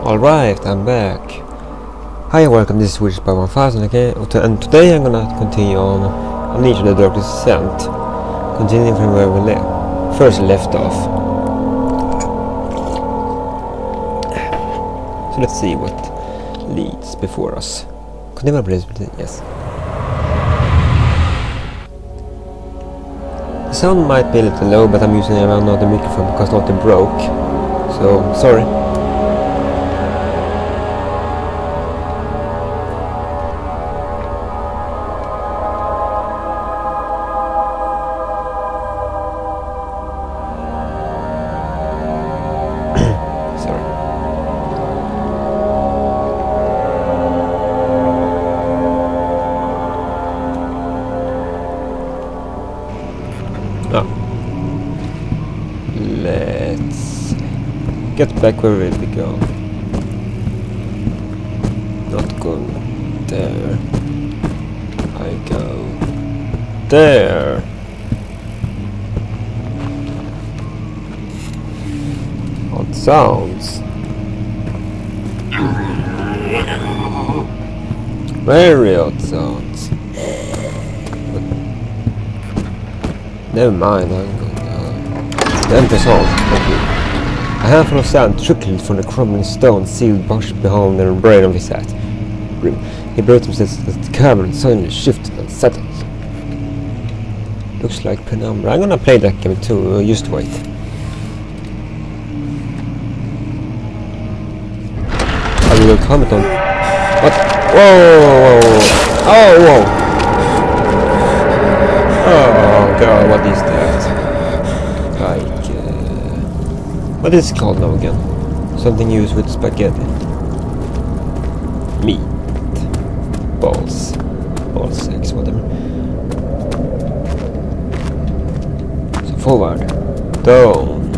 Alright, I'm back. Hi, welcome, this is Swedish by 1000, okay? And today I'm gonna continue on Amnesia the Dark Descent. Continuing from where we first left off. So let's see what leads before us. Continue please, yes. The sound might be a little low, but I'm using another microphone because not broke. So, sorry. Let's get back where we go. Not going there. I go there. Odd sounds. Very odd sounds. But never mind, I'm going the end result. A handful of sand trickled from the crumbling stone sealed bush behind the brain of his hat. He brought himself to the cavern suddenly shifted and settled. Looks like penumbra. I'm gonna play that game too, just wait. I will comment on what? Whoa! Oh, whoa! Oh god, what is that? What is it called now again? Something used with spaghetti. Meat. Balls. Balls, eggs, whatever. So forward. Down.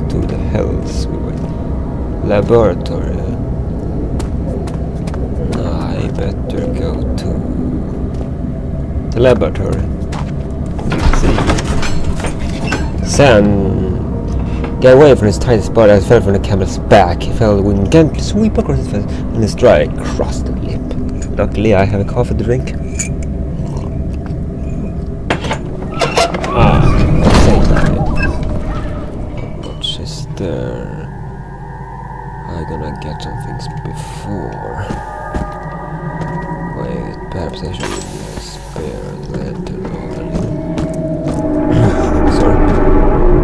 To the hells we went. Laboratory. I better go to the laboratory. Let's see. Sand. Get away from his tiny spot as he fell from the camel's back. He felt the wind gently sweep across his face and his dry, crusted lip. Luckily, I have a coffee to drink. How much is there? I'm gonna get some things before. Wait, perhaps I should spare that to sorry.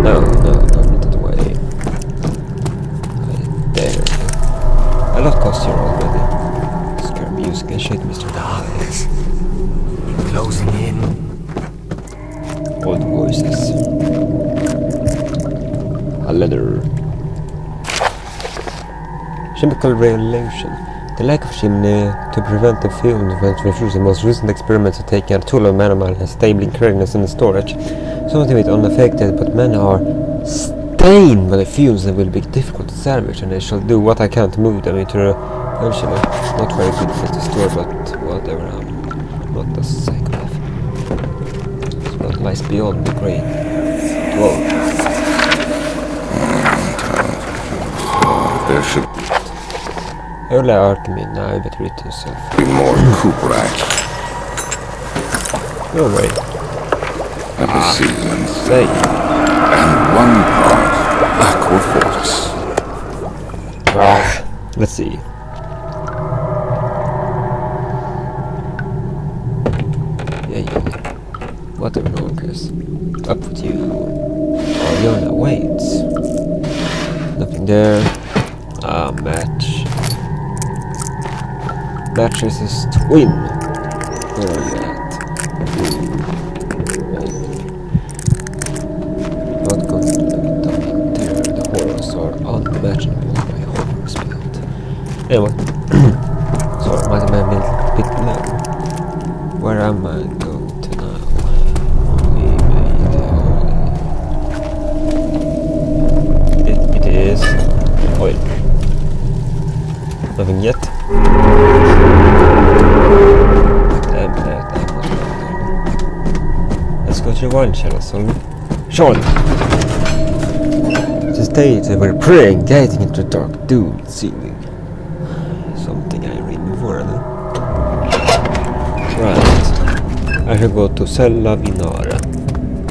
No. I lost posture already. Scare music and shit, Mr. Darkness. Closing in. Old voices. A letter. Chemical revolution. The lack of chimney to prevent the fumes from refusing the most recent experiments are taking a toll of man and stabling correctness in the storage. Some of it unaffected, but men are stained by the fumes and will be difficult to salvage, and I shall do what I can to move them into the eventually. Not very good for the store, but whatever, I'm not a psychopath. It's what lies beyond the great dwarf. There should Early alchemy, now you better read to yourself. be more coop rats. Go away. Let me see them. Say. And one part aqua fortis. Let's see. Yeah. Whatever, no one cares. Up with you. Oh, Yona, wait. Nothing there. Match. Match is his twin. Where are you at? Not going to look down there. The horrors are unimaginable. My horror spelled. Anyway. Sorry, might have been a bit low. Where am I going to now? We made it is oil. Nothing yet. Damn that, I'm not going. Let's go to the wine cellar, son. Sean! To stay, they were praying, gazing into the dark, doomed ceiling. something I read before. Right. I should go to Cella Vinara.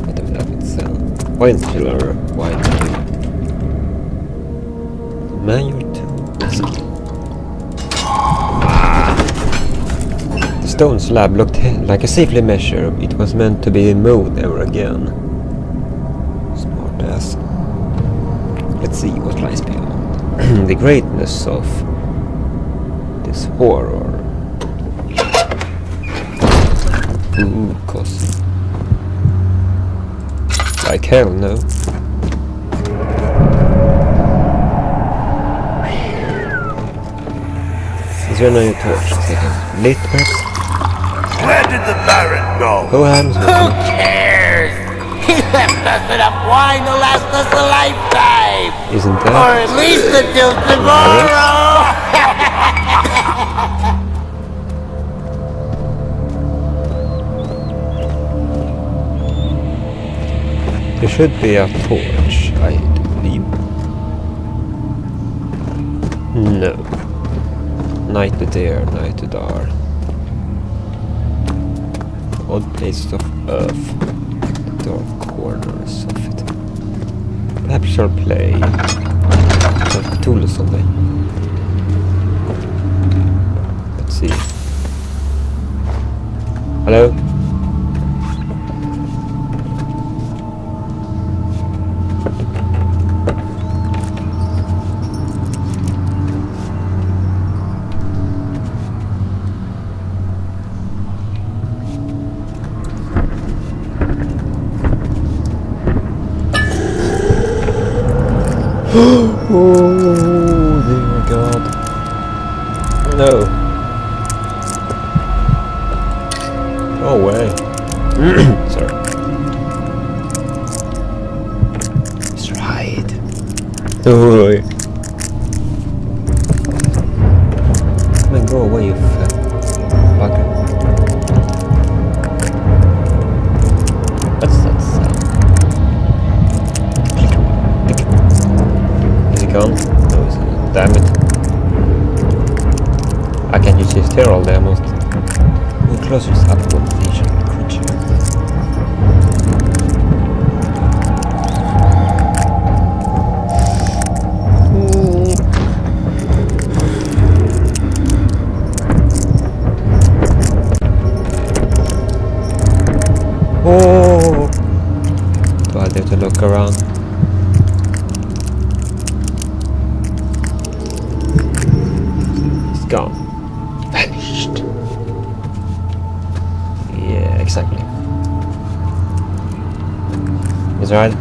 Whatever that means. Wine cellar. Wine cellar. Manual to whiskey. The stone slab looked like a safely measure. It was meant to be moved ever again. Smart ass. Let's see what lies beyond. The greatness of this horror. Ooh, cozy. Like hell, no. Is there no torch? Lit, perhaps? Where did the Baron go? Who hands with Who me? cares? He left us enough wine to last us a lifetime. Isn't Or that? at least until tomorrow. There should be a torch, I believe. No. Night to there, night to dar. Odd places of earth. Dark corners of it. Perhaps I'll play Cthulhu someday. Let's see. Hello? Oh dear God. No. Go away. Sorry. It's right. Oh. Come on, go away, you fat bugger. What's that sound? Is it gone? No, it's not. Damn it. I can't use this here all day almost. Move closer to upward vision creature. Oh! Do I dare to look around? It's gone. Vanished. Yeah, exactly. Is that right?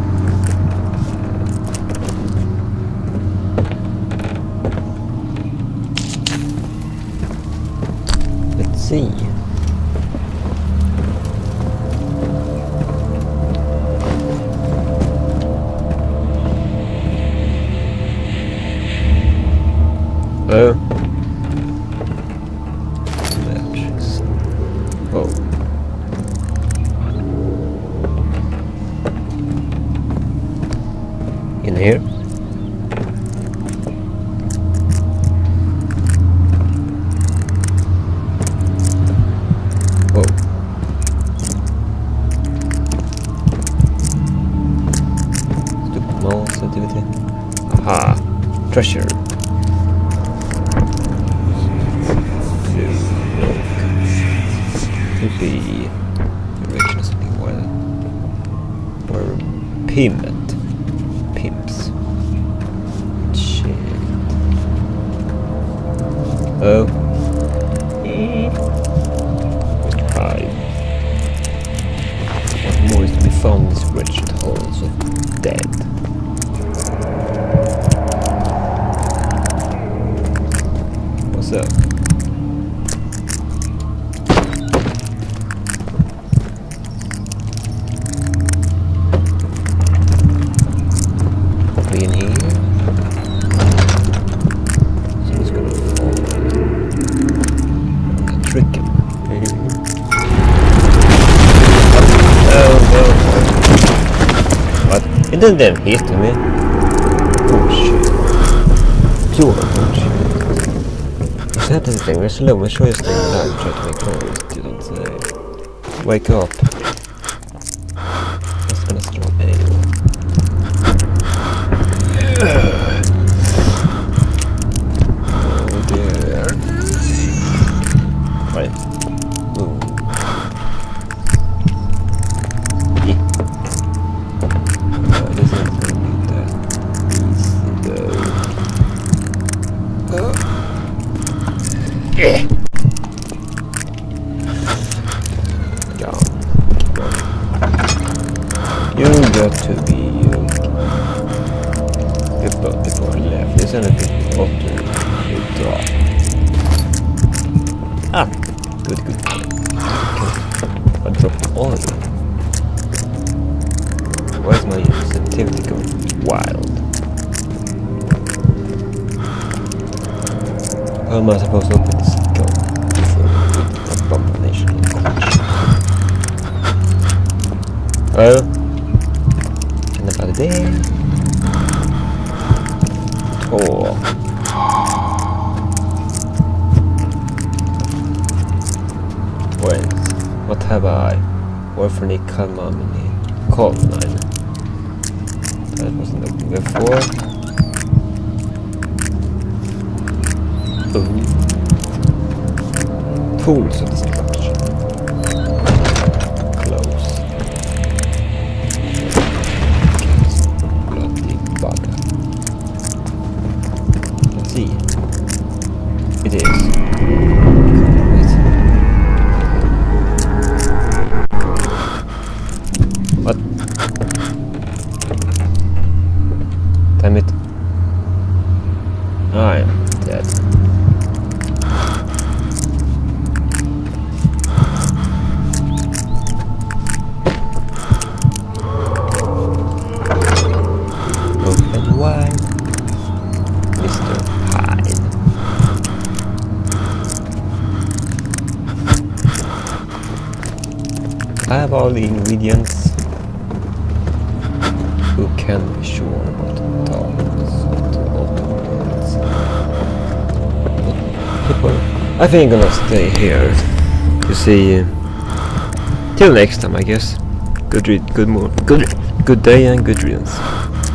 Let's see. Oh. Matches. Oh. In here. Whoa. Stupid mouse activity. Aha. Treasure. Could be direction or something wild. Or payment. Pimps. Shit. Oh. Hi. What more is to be found in these wretched halls of dead? What's up? In here. Someone's gonna fall. I'm gonna trick him. Oh no. What? It didn't hit me. Oh shit. Pure bullshit. That is the thing, we're slow, we're sure you're staying alive, try to make noise, you don't say. Wake up. That's been a strong aim. Oh dear. Right. Move. Yeah. This is gonna be that easy though. Yeah. You got to be before left. There's anything after you drop. Ah, good. Okay. I dropped oil. Why is my sensitivity going wild? How am I supposed to open this gun before the abomination of God? Well, and about there. Oh. Wait, what have I? Orphanage Kalmamini Kolnine. That wasn't open before. Ooh. Tools of destruction. Close. Bloody bugger. Let's see. It is. What? Damn it. I am dead. Open wide, Mr. Hyde. I have all the ingredients. Who can be sure about the dogs to open worlds? I think I'm gonna stay here. You see, till next time, I guess. Good day and good riddance.